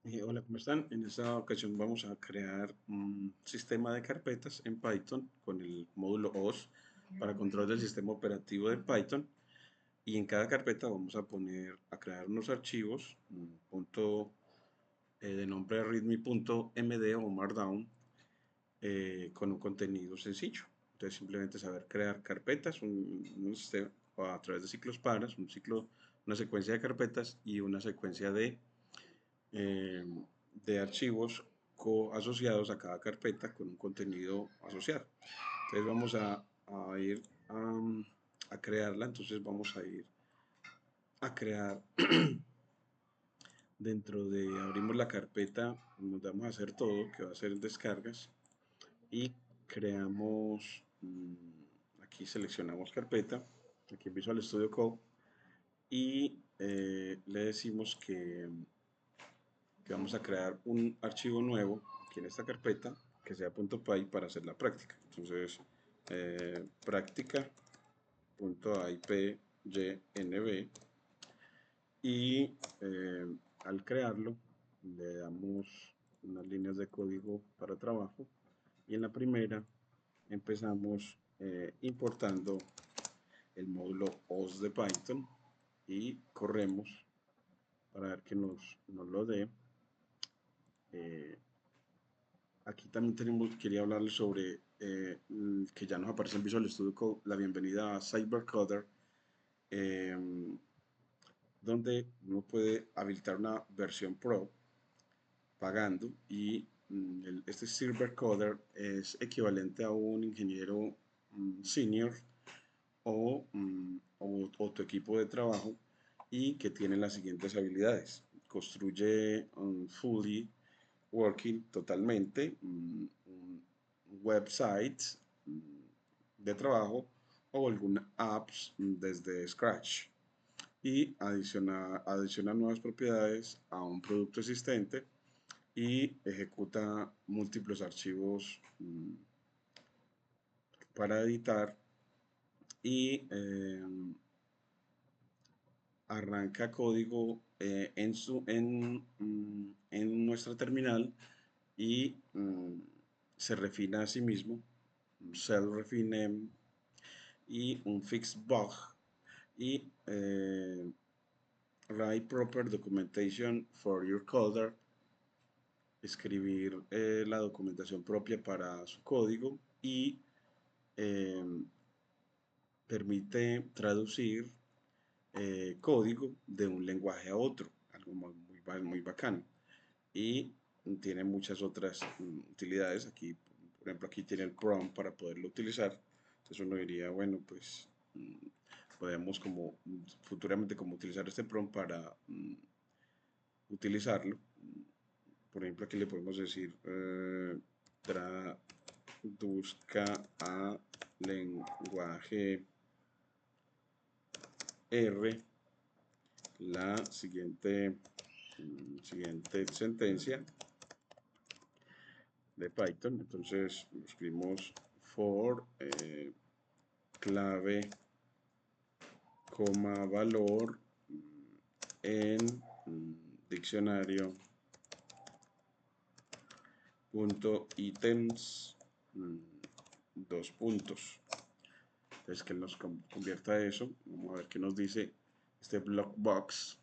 Hola, ¿cómo están? En esta ocasión vamos a crear un sistema de carpetas en Python con el módulo OS para control del sistema operativo de Python. Y en cada carpeta vamos a crear unos archivos, un punto de nombre readme.md o markdown, con un contenido sencillo. Entonces simplemente saber crear carpetas, un sistema a través de ciclos paras, una secuencia de carpetas y una secuencia eh, de archivos asociados a cada carpeta con un contenido asociado. Entonces vamos a ir a crearla. Entonces vamos a ir a crear abrimos la carpeta, nos damos a hacer todo, que va a ser descargas, y creamos, aquí seleccionamos carpeta, aquí en Visual Studio Code, y le decimos que vamos a crear un archivo nuevo aquí en esta carpeta que sea .py para hacer la práctica. Entonces, práctica.ipynb, y al crearlo le damos unas líneas de código para trabajo, y en la primera empezamos importando el módulo OS de Python y corremos para ver que nos lo dé. Eh, Aquí también quería hablarles sobre que ya nos aparece en Visual Studio Code la bienvenida a CyberCoder, eh, donde uno puede habilitar una versión Pro pagando, y este CyberCoder es equivalente a un ingeniero senior o tu equipo de trabajo, y que tiene las siguientes habilidades. Construye fully working, totalmente, websites de trabajo o alguna apps desde scratch, y adiciona nuevas propiedades a un producto existente, y ejecuta múltiples archivos para editar, y arranca código en nuestra terminal, y se refina a sí mismo, un self refine y un fix bug, y write proper documentation for your coder, escribir la documentación propia para su código, y eh, permite traducir código de un lenguaje a otro, algo muy bacano. Y tiene muchas otras utilidades. Aquí, por ejemplo, aquí tiene el prompt para poderlo utilizar. Entonces uno diría, bueno, pues podemos como futuramente como utilizar este prompt para utilizarlo. Por ejemplo, aquí le podemos decir traduzca a lenguaje R la siguiente sentencia de Python. Entonces escribimos for clave, coma, valor en diccionario punto items, dos puntos. Entonces que nos convierta eso. Vamos a ver qué nos dice este black box,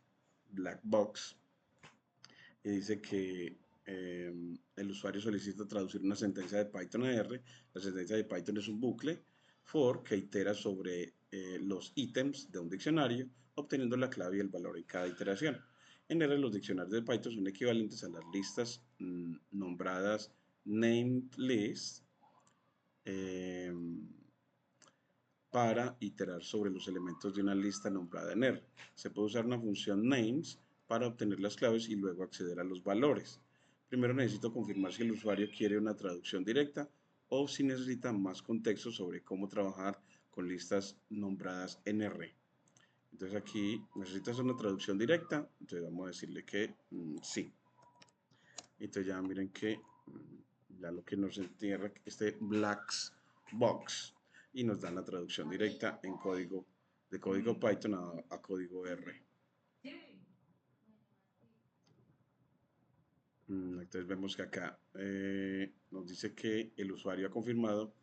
y dice que el usuario solicita traducir una sentencia de Python a R. La sentencia de Python es un bucle for que itera sobre los ítems de un diccionario, obteniendo la clave y el valor en cada iteración. En R, los diccionarios de Python son equivalentes a las listas nombradas named list, eh, para iterar sobre los elementos de una lista nombrada en R. Se puede usar una función names para obtener las claves y luego acceder a los valores. Primero necesito confirmar si el usuario quiere una traducción directa o si necesita más contexto sobre cómo trabajar con listas nombradas en R. Entonces aquí necesitas una traducción directa, entonces vamos a decirle que sí. Entonces ya miren que ya lo que nos entierra este black box, y nos dan la traducción directa en código, de código Python a código R. Entonces vemos que acá nos dice que el usuario ha confirmado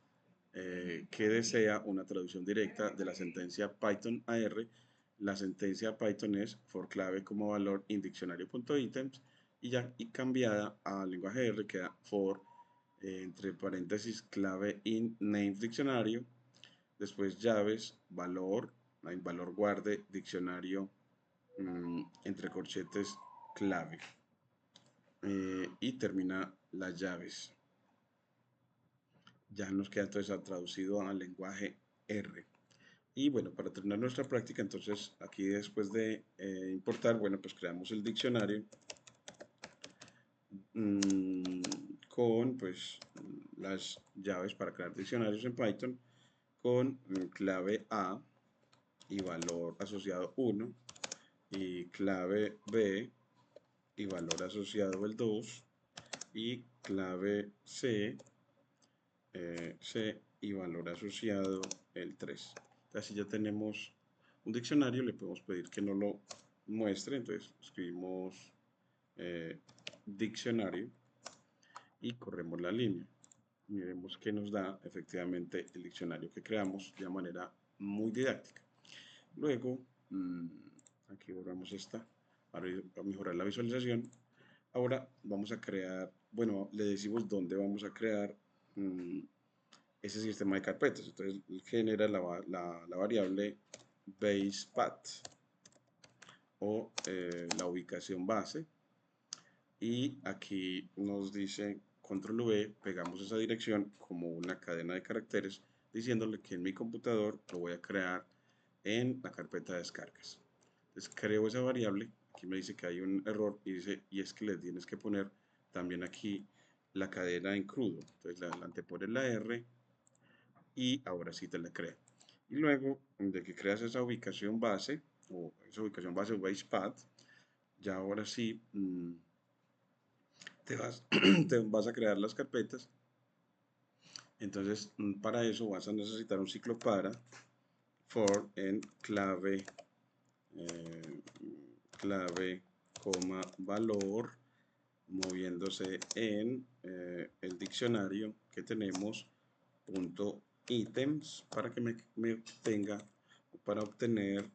que desea una traducción directa de la sentencia Python a R. La sentencia Python es for clave como valor in diccionario.items y cambiada a lenguaje R queda for entre paréntesis clave in names diccionario, después llaves, valor, hay valor guarde, diccionario, entre corchetes, clave. Y termina las llaves. Ya nos queda entonces traducido al lenguaje R. Y bueno, para terminar nuestra práctica, entonces aquí después de importar, bueno, pues creamos el diccionario con pues las llaves para crear diccionarios en Python con clave A y valor asociado 1 y clave B y valor asociado el 2 y clave C y valor asociado el 3. Así ya tenemos un diccionario, le podemos pedir que nos lo muestre, entonces escribimos diccionario y corremos la línea. Miremos que nos da efectivamente el diccionario que creamos de manera muy didáctica. Luego, aquí borramos esta para mejorar la visualización. Ahora vamos a crear, bueno, le decimos dónde vamos a crear ese sistema de carpetas. Entonces genera la variable basePath o la ubicación base. Y aquí nos dice control V, pegamos esa dirección como una cadena de caracteres diciéndole que en mi computador lo voy a crear en la carpeta de descargas. Entonces creo esa variable, aquí me dice que hay un error y dice, y es que le tienes que poner también aquí la cadena en crudo. Entonces la antepones la R y ahora sí te la crea. Y luego de que creas esa ubicación base o basePath, ya ahora sí te vas a crear las carpetas. Entonces para eso vas a necesitar un ciclo para for en clave clave coma valor moviéndose en el diccionario que tenemos punto ítems para que me tenga para obtener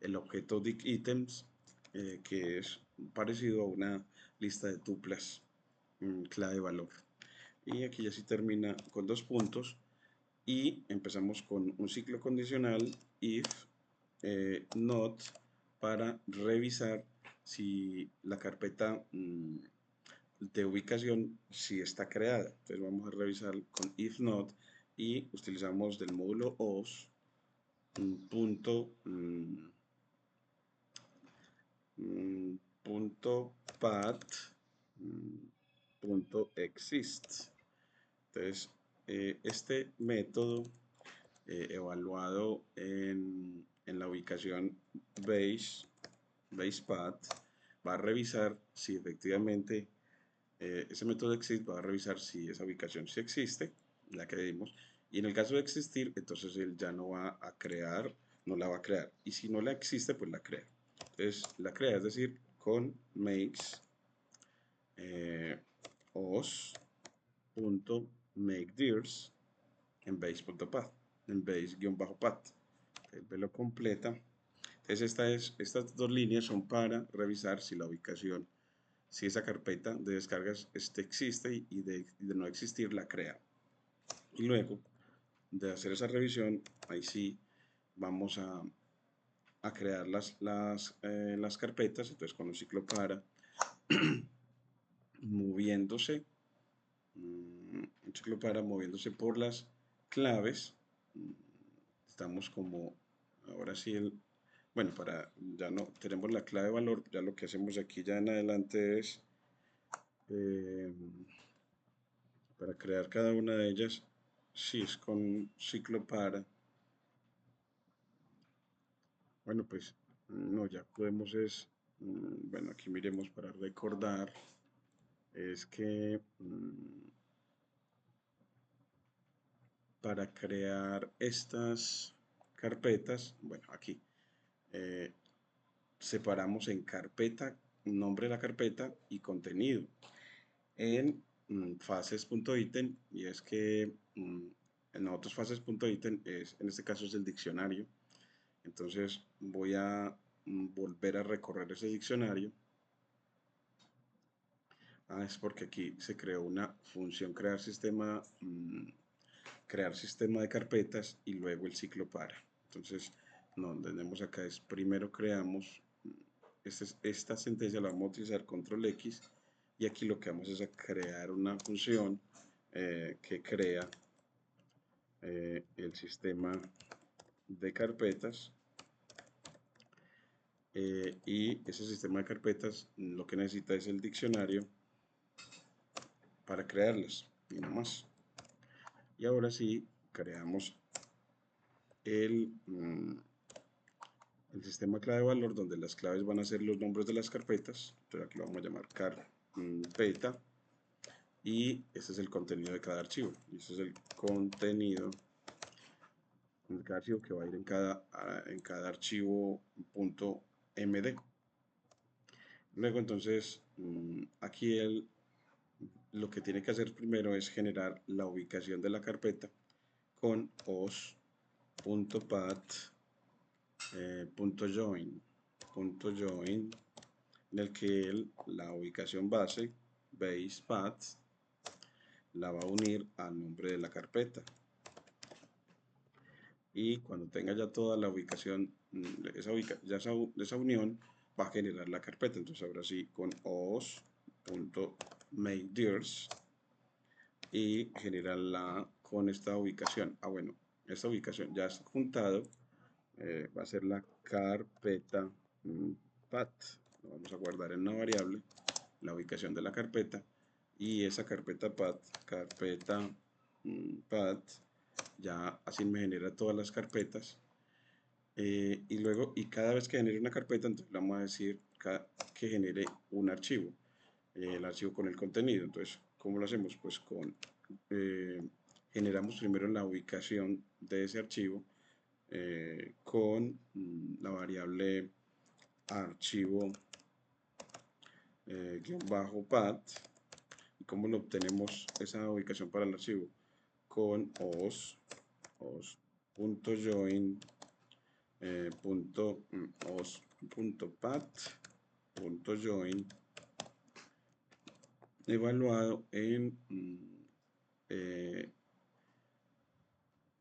el objeto items que es parecido a una lista de tuplas clave valor. Y aquí ya sí termina con dos puntos y empezamos con un ciclo condicional if not para revisar si la carpeta de ubicación si está creada. Entonces vamos a revisar con if not y utilizamos del módulo os punto punto path punto exist. Entonces este método evaluado en la ubicación basePath va a revisar si efectivamente ese método exist va a revisar si esa ubicación sí existe, la que dimos, y en el caso de existir, entonces él ya no va a crear, no la va a crear, y si no la existe, pues la crea. Entonces la crea, es decir, con makes os.makeDirs en base.path, en base-path. El lo completa. Entonces estas dos líneas son para revisar si la ubicación, si esa carpeta de descargas existe y de no existir la crea. Y luego de hacer esa revisión, ahí sí vamos a crear las carpetas. Entonces con un ciclo para moviéndose, un ciclo para moviéndose por las claves. Estamos como, ahora sí, bueno, ya no tenemos la clave de valor, ya lo que hacemos aquí ya en adelante es, para crear cada una de ellas, si es con ciclo para, bueno, pues, no, ya podemos es, bueno, aquí miremos para recordar, es que para crear estas carpetas, bueno, aquí, separamos en carpeta nombre de la carpeta y contenido en fases.item, y es que en otros fases.item en este caso es el diccionario. Entonces voy a volver a recorrer ese diccionario. Es porque aquí se creó una función crear sistema de carpetas y luego el ciclo para. Entonces, no, tenemos acá es primero creamos esta sentencia, la vamos a utilizar control X, y aquí lo que vamos es a crear una función que crea el sistema de carpetas, y ese sistema de carpetas lo que necesita es el diccionario para crearlas y no más. Y ahora sí creamos el sistema clave valor, donde las claves van a ser los nombres de las carpetas. Entonces aquí lo vamos a llamar carpeta, y este es el contenido de cada archivo, y este es el contenido de cada archivo que va a ir en cada archivo .md. Luego entonces aquí lo que tiene que hacer primero es generar la ubicación de la carpeta con os.path .join, en el que la ubicación base path la va a unir al nombre de la carpeta, y cuando tenga ya toda la ubicación, esa unión va a generar la carpeta. Entonces ahora sí, con os.makeDirs, y generarla con esta ubicación. Bueno, esta ubicación ya está juntado, va a ser la carpeta path. Lo vamos a guardar en una variable, la ubicación de la carpeta, y esa carpeta path, path, ya así me genera todas las carpetas. Y luego, cada vez que genere una carpeta, entonces le vamos a decir que genere un archivo, el archivo con el contenido. Entonces, ¿cómo lo hacemos? Pues generamos primero la ubicación de ese archivo con la variable archivo _path. ¿Y cómo lo obtenemos esa ubicación para el archivo? Con os.join os.path.join evaluado en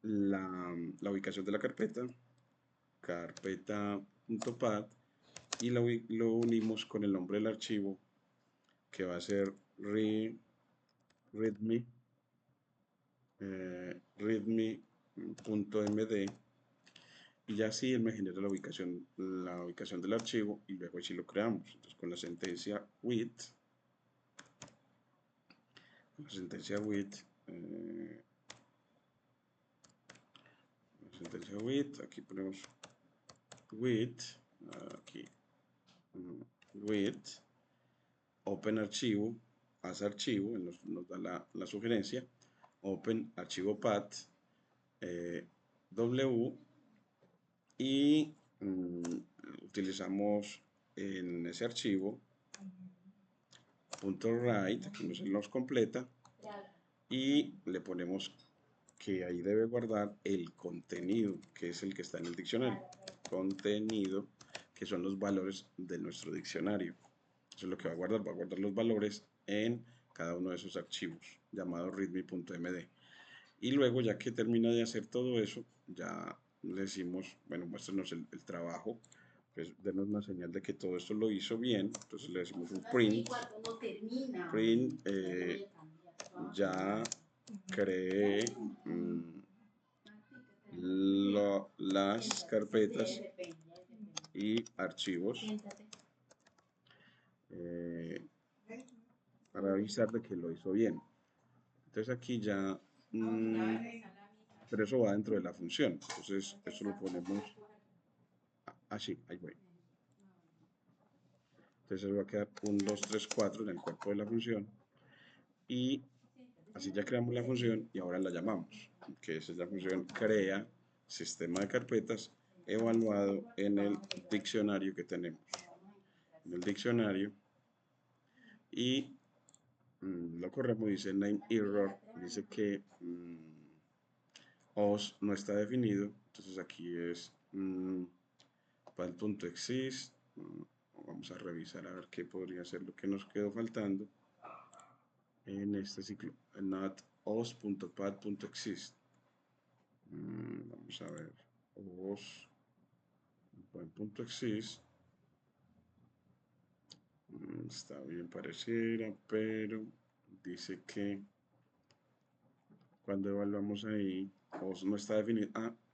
la ubicación de la carpeta.path, y lo unimos con el nombre del archivo, que va a ser readme.md, y ya así él me genera la ubicación del archivo, y luego así lo creamos. Entonces con la sentencia with, aquí ponemos with, with open archivo, haz archivo, nos da la sugerencia, open archivo path w, y utilizamos en ese archivo .write, aquí nos completa, y le ponemos que ahí debe guardar el contenido, que es el que está en el diccionario, contenido, que son los valores de nuestro diccionario. Eso es lo que va a guardar los valores en cada uno de esos archivos, llamados readme.md. Y luego, ya que termina de hacer todo eso, ya le decimos, bueno, muéstranos el trabajo, pues denos una señal de que todo esto lo hizo bien. Entonces le decimos un print, ya creé las carpetas y archivos, para avisar de que lo hizo bien. Entonces aquí ya, pero eso va dentro de la función. Entonces esto lo ponemos así, ahí voy. Entonces va a quedar 1, 2, 3, 4 en el cuerpo de la función, y así ya creamos la función, y ahora la llamamos, que esa es la función crea sistema de carpetas evaluado en el diccionario que tenemos. en el diccionario y lo corremos, dice name error, dice que os no está definido, entonces aquí es pad.exist, vamos a revisar a ver qué podría ser lo que nos quedó faltando en este ciclo, not os.pad.exist. Vamos a ver, os.exist, está bien pareciera, pero dice que cuando evaluamos ahí, os no está definido,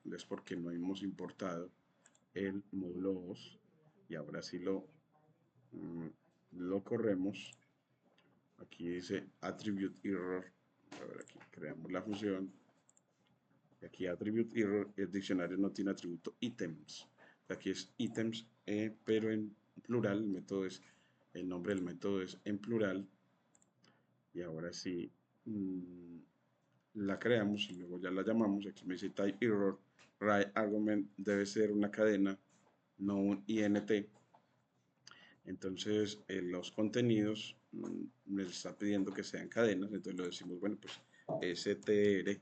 es porque no hemos importado el módulo os, y ahora sí lo corremos. Aquí dice attribute error, a ver, aquí creamos la función, y aquí attribute error, el diccionario no tiene atributo items, aquí es items, pero en plural, el método es, el nombre del método es en plural, y ahora sí la creamos y luego ya la llamamos. Aquí me dice type error, write argument debe ser una cadena, no un int. Entonces los contenidos me está pidiendo que sean cadenas, entonces lo decimos, bueno, pues str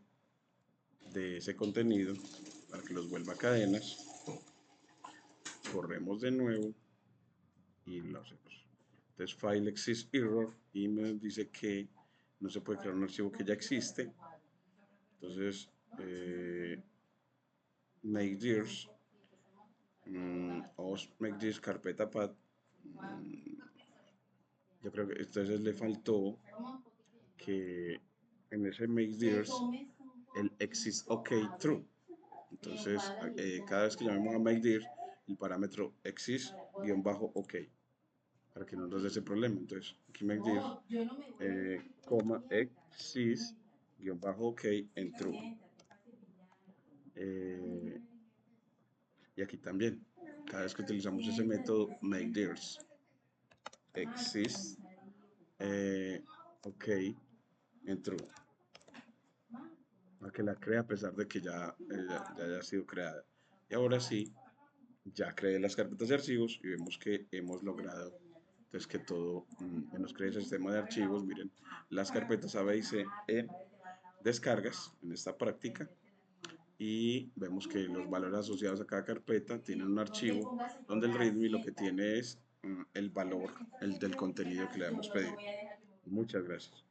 de ese contenido para que los vuelva cadenas. Corremos de nuevo y lo hacemos. Entonces file exists error y me dice que no se puede crear un archivo que ya existe. Entonces make dirs os make this carpeta path. Yo creo que entonces le faltó que en ese make dirs el exist ok true. Entonces cada vez que llamemos a make dir el parámetro exist -ok para que no nos dé ese problema. Entonces aquí make dir coma exist -ok en true. Y aquí también, cada vez que utilizamos ese método makeDirs exist ok en true, para que la crea a pesar de que ya haya sido creada. Y ahora sí, ya creé las carpetas de archivos y vemos que hemos logrado entonces que todo nos cree ese sistema de archivos. Miren, las carpetas A, B y C en descargas en esta práctica, y vemos que los valores asociados a cada carpeta tienen un archivo donde el readme lo que tiene es el valor del contenido que le hemos pedido. Muchas gracias.